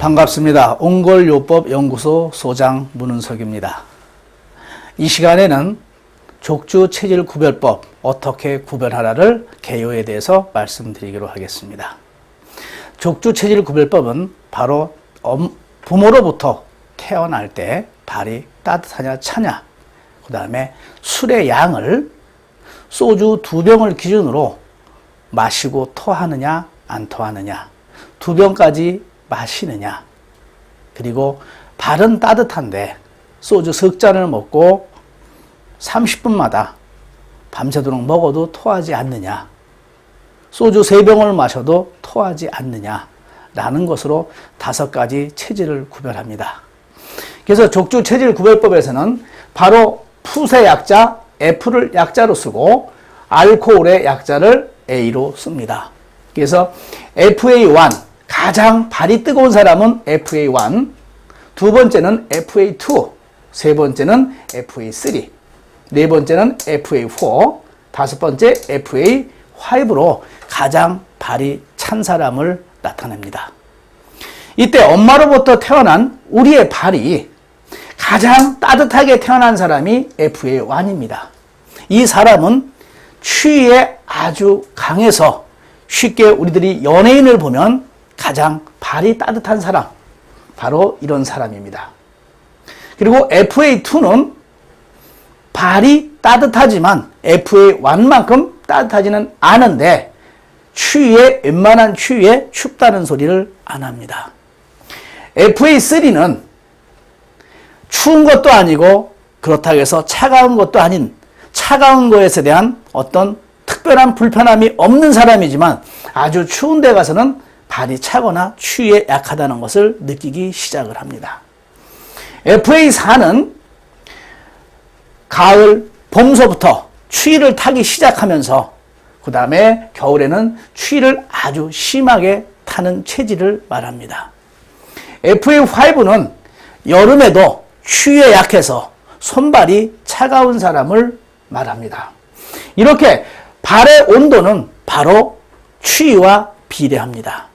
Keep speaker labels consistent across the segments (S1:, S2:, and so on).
S1: 반갑습니다. 옹골요법연구소 소장 문은석입니다. 이 시간에는 족주 체질 구별법 어떻게 구별하라를 개요에 대해서 말씀드리기로 하겠습니다. 족주 체질 구별법은 바로 부모로부터 태어날 때 발이 따뜻하냐 차냐, 그 다음에 술의 양을 소주 2병을 기준으로 마시고 토하느냐 안 토하느냐, 2병까지 마시느냐, 그리고 발은 따뜻한데 소주 석 잔을 먹고 30분마다 밤새도록 먹어도 토하지 않느냐, 소주 3병을 마셔도 토하지 않느냐 라는 것으로 5가지 체질을 구별합니다. 그래서 족주 체질 구별법에서는 바로 풋의 약자 F를 약자로 쓰고 알코올의 약자를 A로 씁니다. 그래서 FA1, 가장 발이 뜨거운 사람은 FA1, 두 번째는 FA2, 세 번째는 FA3, 네 번째는 FA4, 다섯 번째 FA5로 가장 발이 찬 사람을 나타냅니다. 이때 엄마로부터 태어난 우리의 발이 가장 따뜻하게 태어난 사람이 FA1입니다. 이 사람은 추위에 아주 강해서 쉽게 우리들이 연예인을 보면 가장 발이 따뜻한 사람, 바로 이런 사람입니다. 그리고 FA2는 발이 따뜻하지만 FA1만큼 따뜻하지는 않은데 추위에, 웬만한 추위에 춥다는 소리를 안 합니다. FA3는 추운 것도 아니고 그렇다고 해서 차가운 것도 아닌, 차가운 것에 대한 어떤 특별한 불편함이 없는 사람이지만 아주 추운 데 가서는 발이 차거나 추위에 약하다는 것을 느끼기 시작을 합니다. FA4는 가을, 봄서부터 추위를 타기 시작하면서 그 다음에 겨울에는 추위를 아주 심하게 타는 체질을 말합니다. FA5는 여름에도 추위에 약해서 손발이 차가운 사람을 말합니다. 이렇게 발의 온도는 바로 추위와 비례합니다.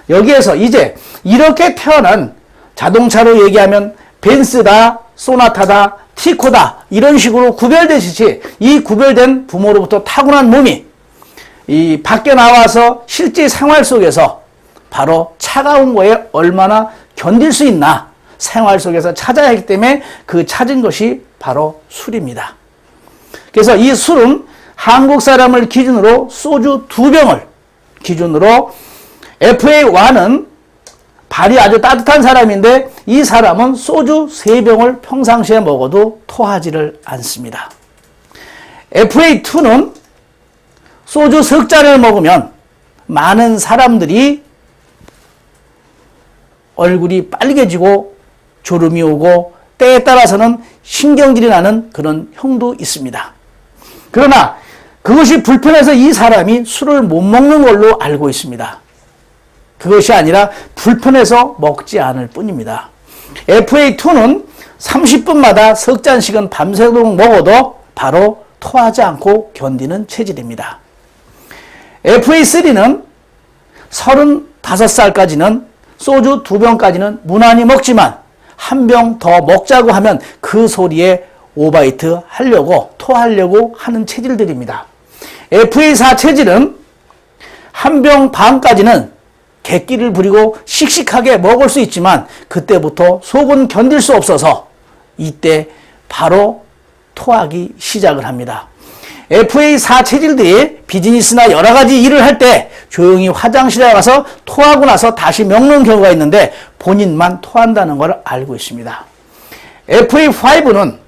S1: 여기에서 이제 이렇게 태어난, 자동차로 얘기하면 벤츠다, 소나타다, 티코다 이런 식으로 구별되듯이 이 구별된 부모로부터 타고난 몸이 이 밖에 나와서 실제 생활 속에서 바로 차가운 거에 얼마나 견딜 수 있나 생활 속에서 찾아야 하기 때문에 그 찾은 것이 바로 술입니다. 그래서 이 술은 한국 사람을 기준으로 소주 2병을 기준으로, FA1은 발이 아주 따뜻한 사람인데 이 사람은 소주 3병을 평상시에 먹어도 토하지를 않습니다. FA2는 소주 석 잔을 먹으면 많은 사람들이 얼굴이 빨개지고 졸음이 오고 때에 따라서는 신경질이 나는 그런 형도 있습니다. 그러나 그것이 불편해서 이 사람이 술을 못 먹는 걸로 알고 있습니다. 그것이 아니라 불편해서 먹지 않을 뿐입니다. FA2는 30분마다 석 잔씩은 밤새도록 먹어도 바로 토하지 않고 견디는 체질입니다. FA3는 35살까지는 소주 2병까지는 무난히 먹지만 한 병 더 먹자고 하면 그 소리에 오바이트 하려고, 토하려고 하는 체질들입니다. FA4 체질은 한 병 반까지는 객기를 부리고 씩씩하게 먹을 수 있지만 그때부터 속은 견딜 수 없어서 이때 바로 토하기 시작을 합니다. FA4 체질들이 비즈니스나 여러 가지 일을 할 때 조용히 화장실에 가서 토하고 나서 다시 먹는 경우가 있는데 본인만 토한다는 걸 알고 있습니다. FA5는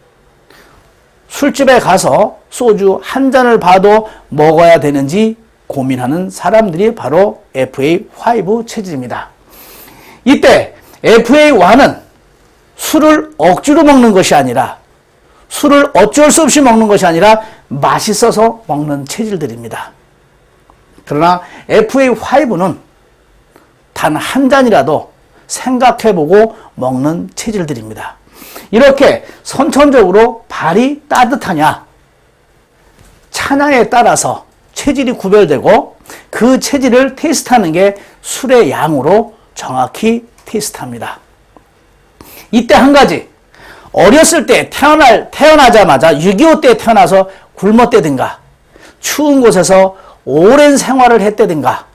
S1: 술집에 가서 소주 한 잔을 봐도 먹어야 되는지 고민하는 사람들이 바로 FA5 체질입니다. 이때 FA1은 술을 억지로 먹는 것이 아니라, 술을 어쩔 수 없이 먹는 것이 아니라 맛있어서 먹는 체질들입니다. 그러나 FA5는 단 한 잔이라도 생각해보고 먹는 체질들입니다. 이렇게 선천적으로 발이 따뜻하냐 차냐에 따라서 체질이 구별되고 그 체질을 테스트하는 게 술의 양으로 정확히 테스트합니다. 이때 한 가지, 어렸을 때 태어나자마자 6.25 때 태어나서 굶었다든가 추운 곳에서 오랜 생활을 했다든가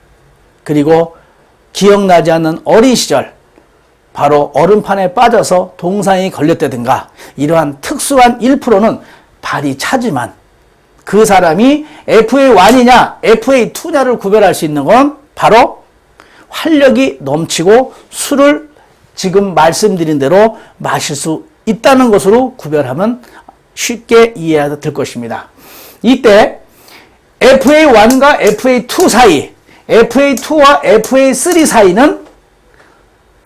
S1: 그리고 기억나지 않는 어린 시절 바로 얼음판에 빠져서 동상이 걸렸다든가 이러한 특수한 1%는 발이 차지만 그 사람이 FA1이냐 FA2냐를 구별할 수 있는 건 바로 활력이 넘치고 술을 지금 말씀드린 대로 마실 수 있다는 것으로 구별하면 쉽게 이해가 될 것입니다. 이때 FA1과 FA2 사이, FA2와 FA3 사이는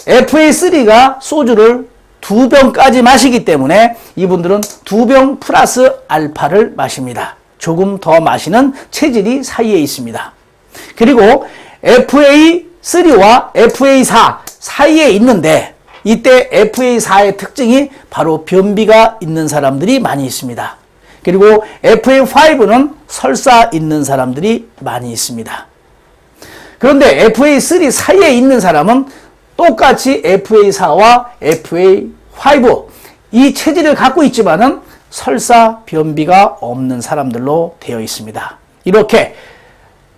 S1: FA3가 소주를 2병까지 마시기 때문에 이분들은 2병 플러스 알파를 마십니다. 조금 더 마시는 체질이 사이에 있습니다. 그리고 FA3와 FA4 사이에 있는데 이때 FA4의 특징이 바로 변비가 있는 사람들이 많이 있습니다. 그리고 FA5는 설사 있는 사람들이 많이 있습니다. 그런데 FA3 사이에 있는 사람은 똑같이 FA4와 FA5 이 체질을 갖고 있지만은 설사 변비가 없는 사람들로 되어 있습니다. 이렇게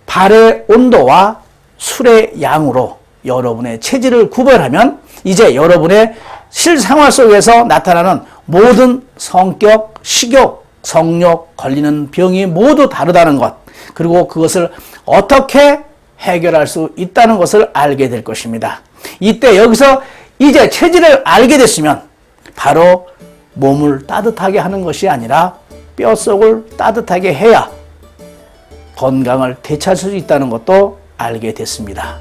S1: 발의 온도와 술의 양으로 여러분의 체질을 구별하면 이제 여러분의 실생활 속에서 나타나는 모든 성격, 식욕, 성욕, 걸리는 병이 모두 다르다는 것, 그리고 그것을 어떻게 해결할 수 있다는 것을 알게 될 것입니다. 이때 여기서 이제 체질을 알게 됐으면 바로 몸을 따뜻하게 하는 것이 아니라 뼛속을 따뜻하게 해야 건강을 되찾을 수 있다는 것도 알게 됐습니다.